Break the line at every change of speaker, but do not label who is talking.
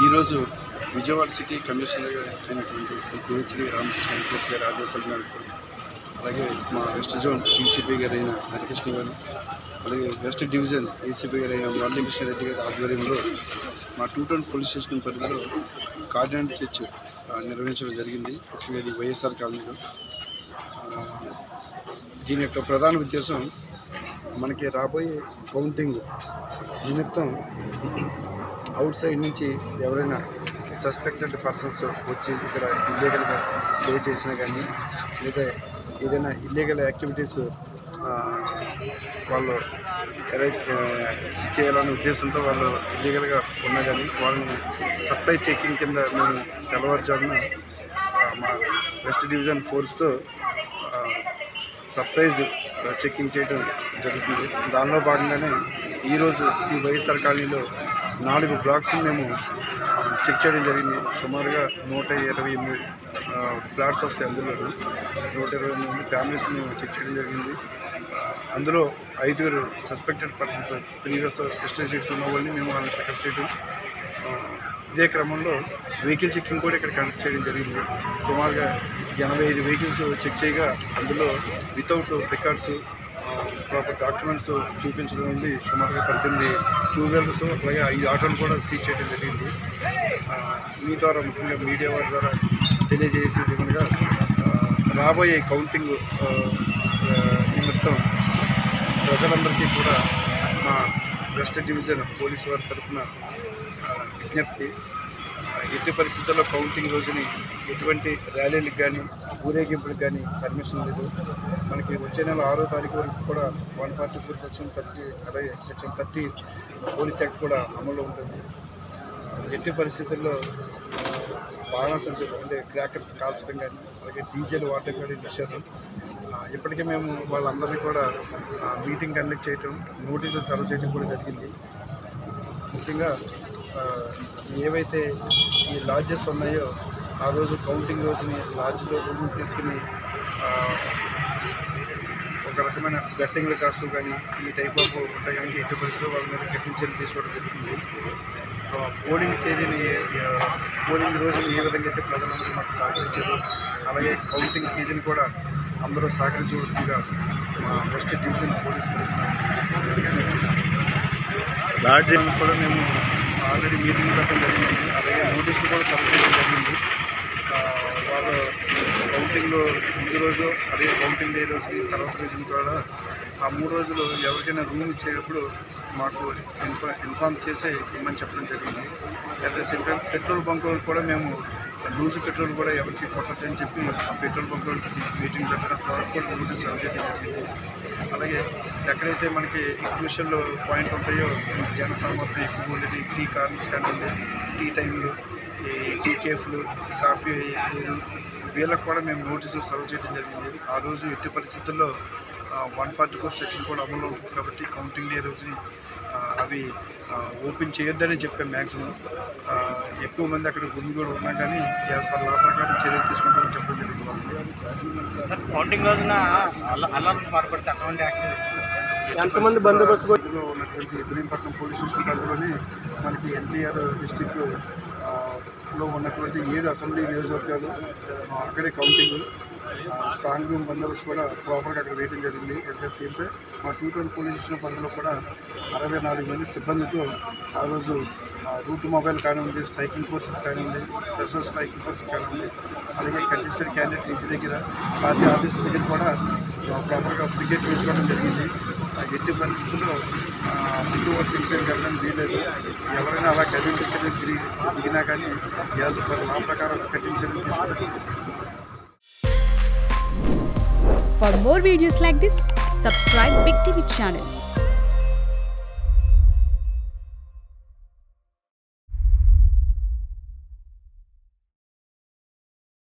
ఈరోజు Vijayawada city commissioner అయినటువంటి Shri PhD Ramakrishna IPS గారి ఆదేశాల మేరకు అలాగే మా వెస్ట్ జోన్ డీసీపీ గారైన హరికృష్ణ గారు అలాగే వెస్ట్ డివిజన్ ఏసీపీ గారైన మురళీకృష్ణ రెడ్డి గారి ఆధ్వర్యంలో మా 2 టౌన్ పోలీస్ స్టేషన్ పరిధిలో కార్డినెంట్ చర్చ్ నిర్వహించడం జరిగింది. ముఖ్యంగా ఇది వైఎస్ఆర్ కాలనీలో. దీని యొక్క ప్రధాన ఉద్దేశం మనకి రాబోయే కౌంటింగ్ నిమిత్తం అవుట్ సైడ్ నుంచి ఎవరైనా సస్పెక్టెడ్ పర్సన్స్ వచ్చి ఇక్కడ ఇల్లీగల్గా స్టే చేసినా కానీ లేదా ఏదైనా ఇల్లీగల్ యాక్టివిటీస్ వాళ్ళు చేయాలనే ఉద్దేశంతో వాళ్ళు ఇల్లీగల్గా ఉన్నా కానీ వాళ్ళని సప్లై చెకింగ్ కింద మేము తెల్లవారుజామున మా వెస్ట్ డివిజన్ ఫోర్స్తో సర్ప్రైజ్ చెకింగ్ చేయడం జరుగుతుంది. దానిలో భాగంగానే ఈరోజు ఈ వైఎస్ఆర్ కాలనీలో 4 బ్లాక్స్ మేము చెక్ చేయడం జరిగింది. సుమారుగా 128 ఫ్లాట్స్ వస్తాయి. అందులో 128 ఫ్యామిలీస్ మేము చెక్ చేయడం జరిగింది. అందులో 5 సస్పెక్టెడ్ పర్సన్స్ ప్రీవియస్ హిస్టరీస్ ఉన్న వాళ్ళని మేము వాళ్ళని పికప్ చేయడం. ఇదే క్రమంలో వెహికల్ చెకింగ్ కూడా ఇక్కడ కండక్ట్ చేయడం జరిగింది. సుమారుగా 85 వెహికల్స్ చెక్ చేయగా అందులో వితౌట్ రికార్డ్స్ ప్రాపర్ డాక్యుమెంట్స్ చూపించడం నుండి సుమారుగా 18 2 వీలర్స్ అలాగే 5 ఆటోలు కూడా సీజ్ చేయడం జరిగింది. మీ ద్వారా ముఖ్యంగా మీడియా వారి ద్వారా తెలియజేసేది ఏమనగా రాబోయే కౌంటింగ్ నిమిత్తం ప్రజలందరికీ కూడా మా వెస్ట్ డివిజన్ పోలీసు వారి తరఫున విజ్ఞప్తి, ఎట్టి పరిస్థితుల్లో కౌంటింగ్ రోజుని ఎటువంటి ర్యాలీలకు కానీ ఊరేగింపులకు కానీ పర్మిషన్ లేదు. మనకి వచ్చే నెల 6వ తారీఖు వరకు కూడా 144 సెక్షన్ 30 అలాగే సెక్షన్ 30 పోలీస్ యాక్ట్ కూడా అమల్లో ఉంటుంది. ఎట్టి పరిస్థితుల్లో బాణాసంచులు అంటే క్రాకర్స్ కాల్చడం కానీ అలాగే డీజేలు వాడటం కానీ నిషేధం. ఇప్పటికే మేము వాళ్ళందరినీ కూడా మీటింగ్ కండక్ట్ చేయటం, నోటీసులు సర్వ్ చేయడం కూడా జరిగింది. ముఖ్యంగా ఏవైతే ఈ లాడ్జెస్ ఉన్నాయో ఆ రోజు కౌంటింగ్ రోజుని లాడ్జ్లో రూమ్ తీసుకుని ఒక రకమైన బెట్టింగ్ల కాస్టు కానీ ఈ టైప్ ఆఫ్ ఉంటే కనుక ఎట్టి పరిస్థితుల్లో వాళ్ళ మీద కఠిన చర్యలు తీసుకోవడం జరుగుతుంది. పోలింగ్ తేదీని పోలింగ్ రోజుని ఏ విధంగా అయితే ప్రజలందరూ మాకు సహకరించారు అలాగే కౌంటింగ్ తేదీని కూడా అందరూ సహకరించవలసిందిగా మా వెస్ట్ డివిజన్ పోలీసులు కూడా మేము ఆల్రెడీ మీటింగ్ పెట్టడం జరిగింది. అలాగే నోటీసులు కూడా సర్వ్ చేయడం జరిగింది. వాళ్ళు కౌంటింగ్లో ముందు రోజు అలాగే కౌంటింగ్ డే రోజు తర్వాత రోజున కూడా ఆ 3 రోజులు ఎవరికైనా రూమ్ ఇచ్చేటప్పుడు మాకు ఇన్ఫార్మ్ చేసే ఇమ్మని చెప్పడం జరిగింది. At the same time petrol బంకులు కూడా మేము లూజ్ పెట్రోల్ కూడా ఎవరికి కొట్టద్దని చెప్పి ఆ పెట్రోల్ బంకులకి మీటింగ్ పెట్టడం ద్వారా కూడా నోటీస్ సర్వ్ చేయడం జరిగింది. అలాగే ఎక్కడైతే మనకి ఎగ్జిబిషన్లో పాయింట్ ఉంటాయో ఈ జనసామర్థ్యం ఎక్కువ ఉండేది, టీ కార్నర్స్ కానివ్వండి, టీ టైంలు, ఈ టీ కేఫ్లు, కాఫీ నీరు వీళ్ళకు కూడా మేము నోటీసులు సర్వ్ చేయడం జరిగింది. ఆ రోజు ఎట్టి పరిస్థితుల్లో 144 సెక్షన్ కూడా అమల్లో ఉంటుంది కాబట్టి కౌంటింగ్ డే రోజుని అవి ఓపెన్ చేయొద్దని చెప్పే మ్యాక్సిమం ఎక్కువ మంది అక్కడ గుమిగూడు ఉన్నా కానీ యాజ్ పర్ లా ప్రకారం చర్యలు తీసుకుంటామని చెప్పడం జరిగింది.
కౌంటింగ్ రోజున
ఎంతమంది బందోబస్తు ఉన్నటువంటి ఇబ్రహీంపట్నం పోలీస్ స్టేషన్ పరిధిలోనే మనకి ఎన్టీఆర్ డిస్టిక్ లో ఉన్నటువంటి 7 అసెంబ్లీ నియోజకవర్గాలు అక్కడే కౌంటింగ్ స్ట్రాంగ్ రూమ్ బందోబస్తు కూడా ప్రాపర్గా అక్కడ వేయడం జరిగింది. అట్ ద సేమ్ టైం మా 2 టౌన్ పోలీస్ స్టేషన్ పరిధిలో కూడా 64 మంది సిబ్బందితో ఆ రోజు రూట్ మొబైల్ కానివ్వండి, స్ట్రైకింగ్ ఫోర్స్ కానివ్వండి, స్పెషల్ స్ట్రైకింగ్ ఫోర్స్ కానివ్వండి, అలాగే కంటెస్టెడ్ క్యాండిడేట్ ఇంటి దగ్గర పార్టీ ఆఫీస్ దగ్గర కూడా ప్రాపర్గా పికెట్ వేసుకోవడం జరిగింది. ఎట్టి పరిస్థితుల్లో ఇంటోవర్స్ ఇన్సిడెంట్ జరగడానికి వీలేదు. ఎవరైనా అలా కఠిన దిగినా కానీ యాజ్ పర్ లా ప్రకారం కఠిన చర్యలు తీసుకుంటారు.
For more videos like this, subscribe Big TV channel.